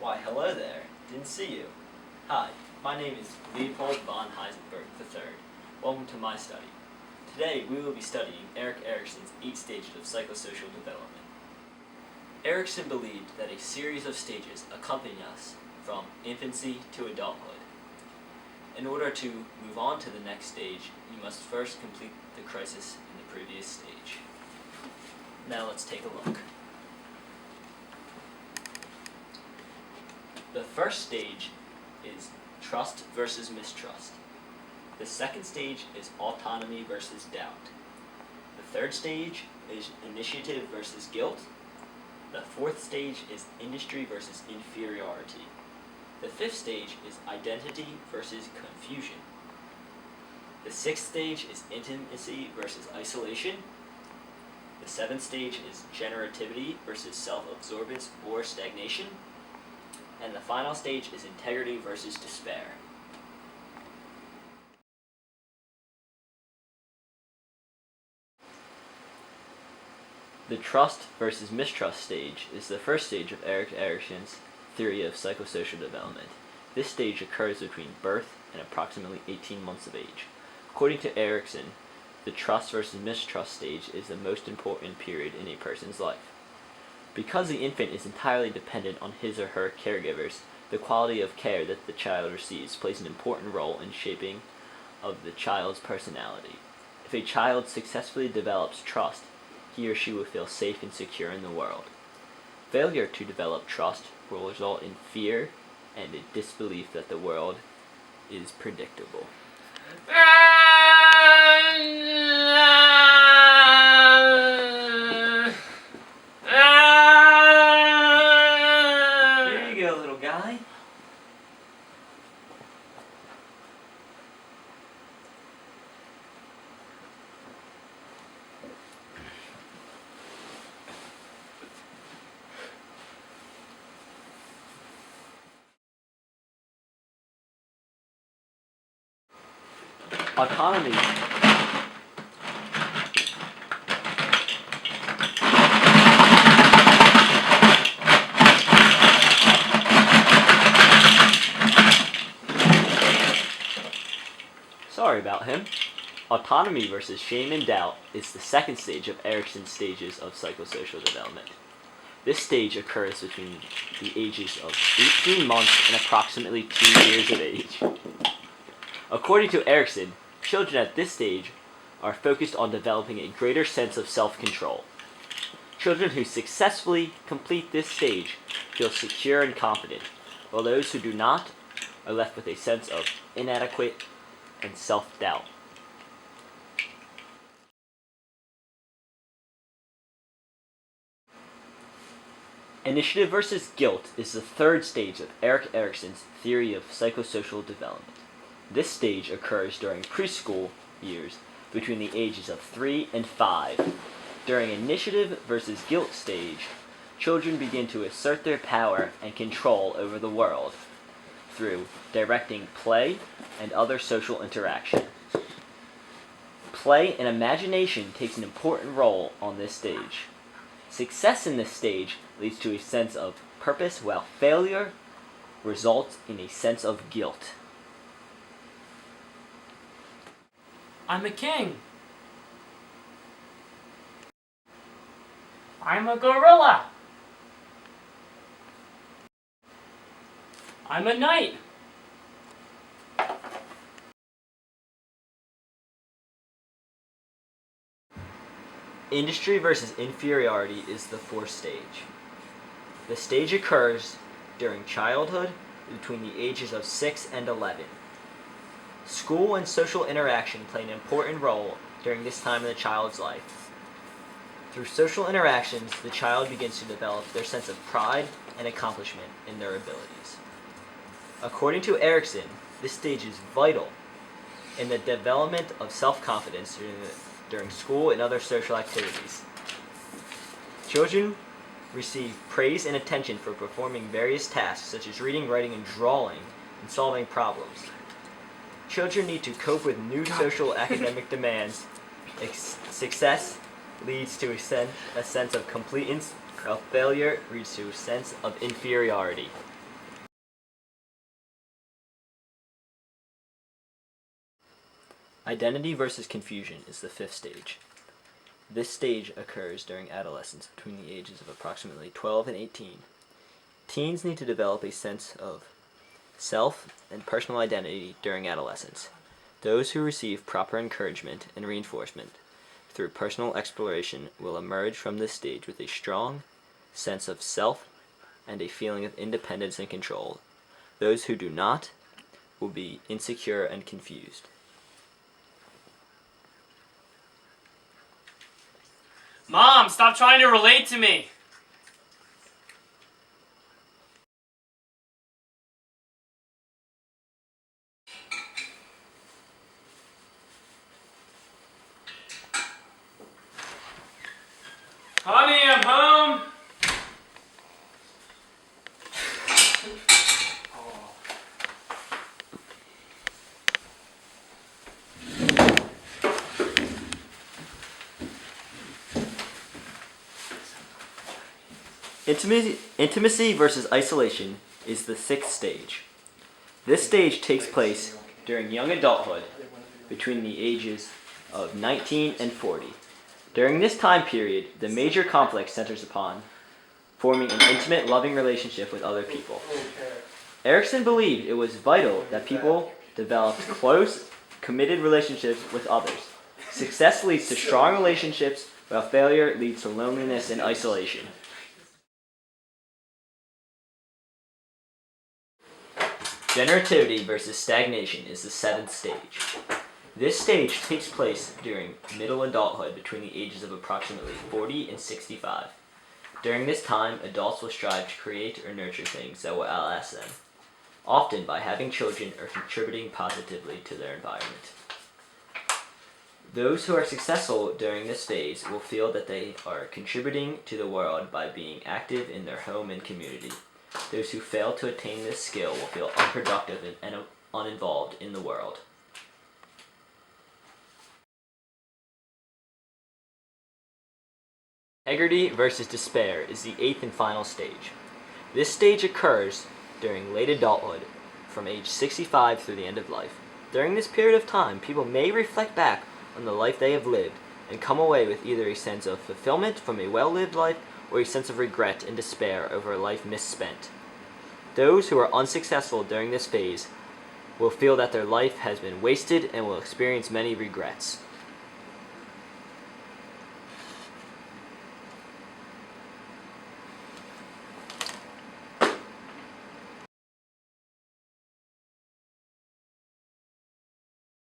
Why, hello there. Didn't see you. Hi, my name is Leopold von Heisenberg III. Welcome to my study. Today we will be studying Erikson's 8 stages of psychosocial development. Erikson believed that a series of stages accompany us from infancy to adulthood. In order to move on to the next stage, you must first complete the crisis in the previous stage. Now let's take a look. The first stage is trust versus mistrust. The second stage is autonomy versus doubt. The third stage is initiative versus guilt. The fourth stage is industry versus inferiority. The fifth stage is identity versus confusion. The sixth stage is intimacy versus isolation. The seventh stage is generativity versus self-absorbance or stagnation. And the final stage is integrity versus despair. The trust versus mistrust stage is the first stage of Erikson's theory of psychosocial development. This stage occurs between birth and approximately 18 months of age. According to Erikson, the trust versus mistrust stage is the most important period in a person's life. Because the infant is entirely dependent on his or her caregivers, the quality of care that the child receives plays an important role in shaping of the child's personality. If a child successfully develops trust, he or she will feel safe and secure in the world. Failure to develop trust will result in fear and a disbelief that the world is predictable. Here you go, little guy. Autonomy. Sorry about him. Autonomy versus shame and doubt is the second stage of Erikson's stages of psychosocial development. This stage occurs between the ages of 18 months and approximately 2 years of age. According to Erikson, children at this stage are focused on developing a greater sense of self-control. Children who successfully complete this stage feel secure and confident, while those who do not are left with a sense of inadequate and self-doubt. Initiative versus guilt is the third stage of Erikson's theory of psychosocial development. This stage occurs during preschool years between the ages of 3 and 5. During initiative versus guilt stage, children begin to assert their power and control over the world through directing play and other social interaction. Play and imagination takes an important role on this stage. Success in this stage leads to a sense of purpose, while failure results in a sense of guilt. I'm a king. I'm a gorilla. I'm a knight. Industry versus inferiority is the fourth stage. The stage occurs during childhood between the ages of 6 and 11. School and social interaction play an important role during this time in the child's life. Through social interactions, the child begins to develop their sense of pride and accomplishment in their abilities. According to Erikson, this stage is vital in the development of self-confidence during school and other social activities. Children receive praise and attention for performing various tasks such as reading, writing, and drawing, and solving problems. Children need to cope with new social academic demands. Success leads to a sense of completeness, while failure leads to a sense of inferiority. Identity versus confusion is the fifth stage. This stage occurs during adolescence between the ages of approximately 12 and 18. Teens need to develop a sense of self and personal identity during adolescence. Those who receive proper encouragement and reinforcement through personal exploration will emerge from this stage with a strong sense of self and a feeling of independence and control. Those who do not will be insecure and confused. Mom, stop trying to relate to me. Honey, I'm home. Intimacy versus isolation is the sixth stage. This stage takes place during young adulthood between the ages of 19 and 40. During this time period, the major conflict centers upon forming an intimate, loving relationship with other people. Erikson believed it was vital that people developed close, committed relationships with others. Success leads to strong relationships, while failure leads to loneliness and isolation. Generativity versus stagnation is the seventh stage. This stage takes place during middle adulthood between the ages of approximately 40 and 65. During this time, adults will strive to create or nurture things that will outlast them, often by having children or contributing positively to their environment. Those who are successful during this phase will feel that they are contributing to the world by being active in their home and community. Those who fail to attain this skill will feel unproductive and uninvolved in the world. Integrity versus despair is the eighth and final stage. This stage occurs during late adulthood from age 65 through the end of life. During this period of time, people may reflect back on the life they have lived and come away with either a sense of fulfillment from a well-lived life or a sense of regret and despair over a life misspent. Those who are unsuccessful during this phase will feel that their life has been wasted and will experience many regrets.